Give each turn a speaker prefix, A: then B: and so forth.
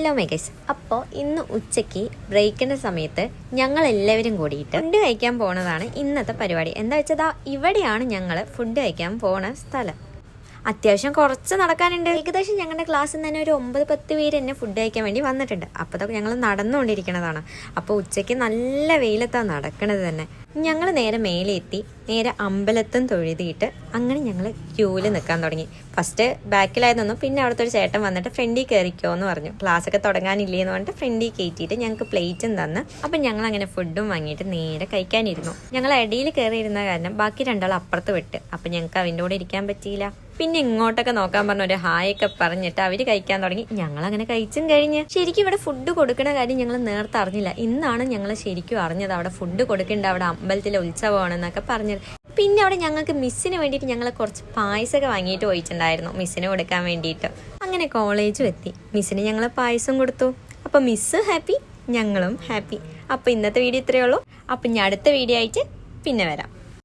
A: Hello മേഗേഴ്സ്. അപ്പോൾ ഇന്ന് ഉച്ചയ്ക്ക് ബ്രേക്കിൻ്റെ സമയത്ത് ഞങ്ങളെല്ലാവരും കൂടിയിട്ട് ഫുഡ് കഴിക്കാൻ പോണതാണ് ഇന്നത്തെ പരിപാടി. എന്താ വെച്ചാൽ ഇവിടെയാണ് ഞങ്ങൾ ഫുഡ് കഴിക്കാൻ പോണ സ്ഥലം. അത്യാവശ്യം കുറച്ച് നടക്കാനുണ്ട്. ഏകദേശം ഞങ്ങളുടെ ക്ലാസ്സിൽ നിന്ന് തന്നെ ഒരു 9-10 പേര് എന്നെ ഫുഡ് കഴിക്കാൻ വേണ്ടി വന്നിട്ടുണ്ട്. അപ്പോൾ ഞങ്ങൾ നടന്നുകൊണ്ടിരിക്കുന്നതാണ്. അപ്പോൾ ഉച്ചയ്ക്ക് നല്ല വെയിലത്താണ് നടക്കണത് തന്നെ. ഞങ്ങൾ നേരെ മേലെ എത്തി, നേരെ അമ്പലത്തും തൊഴുതിയിട്ട് അങ്ങനെ ഞങ്ങൾ ക്യൂവിൽ നിൽക്കാൻ തുടങ്ങി. ഫസ്റ്റ് ബാക്കിലായിരുന്നു, പിന്നെ അവിടുത്തെ ഒരു ചേട്ടൻ വന്നിട്ട് ഫ്രണ്ടിൽ കയറിക്കോ എന്ന് പറഞ്ഞു. ക്ലാസ്സൊക്കെ തുടങ്ങാനില്ലേ എന്ന് പറഞ്ഞിട്ട് ഫ്രണ്ടിൽ കയറ്റിയിട്ട് ഞങ്ങൾക്ക് പ്ലേറ്റും തന്ന്. അപ്പം ഞങ്ങൾ അങ്ങനെ ഫുഡും വാങ്ങിയിട്ട് നേരെ കഴിക്കാനിരുന്നു. ഞങ്ങൾ ഇടയിൽ കയറിയിരുന്ന കാരണം ബാക്കി രണ്ടാളും അപ്പുറത്ത് വിട്ട്. അപ്പം ഞങ്ങൾക്ക് അവൻ്റെ കൂടെ ഇരിക്കാൻ പറ്റിയില്ല. പിന്നെ ഇങ്ങോട്ടൊക്കെ നോക്കാൻ പറഞ്ഞ ഒരു ഹായൊക്കെ പറഞ്ഞിട്ട് അവർ കഴിക്കാൻ തുടങ്ങി. ഞങ്ങളങ്ങനെ കഴിച്ചും കഴിഞ്ഞ്. ശരിക്കും ഇവിടെ ഫുഡ് കൊടുക്കുന്ന കാര്യം ഞങ്ങൾ നേരത്തെ അറിഞ്ഞില്ല. ഇന്നാണ് ഞങ്ങൾ ശരിക്കും അറിഞ്ഞത് അവിടെ ഫുഡ് കൊടുക്കേണ്ട, അവിടെ അമ്പലത്തിലെ ഉത്സവമാണെന്നൊക്കെ പറഞ്ഞത്. പിന്നെ അവിടെ ഞങ്ങൾക്ക് മിസ്സിന് വേണ്ടിയിട്ട് ഞങ്ങൾ കുറച്ച് പായസമൊക്കെ വാങ്ങിയിട്ട് പോയിട്ടുണ്ടായിരുന്നു, മിസ്സിന് കൊടുക്കാൻ വേണ്ടിയിട്ട്. അങ്ങനെ കോളേജും എത്തി. മിസ്സിന് ഞങ്ങൾ പായസം കൊടുത്തു. അപ്പോൾ മിസ്സ് ഹാപ്പി, ഞങ്ങളും ഹാപ്പി. അപ്പോൾ ഇന്നത്തെ വീഡിയോ ഇത്രയേ ഉള്ളൂ. അപ്പം ഞാൻ അടുത്ത വീഡിയോ ആയിട്ട് പിന്നെ വരാം.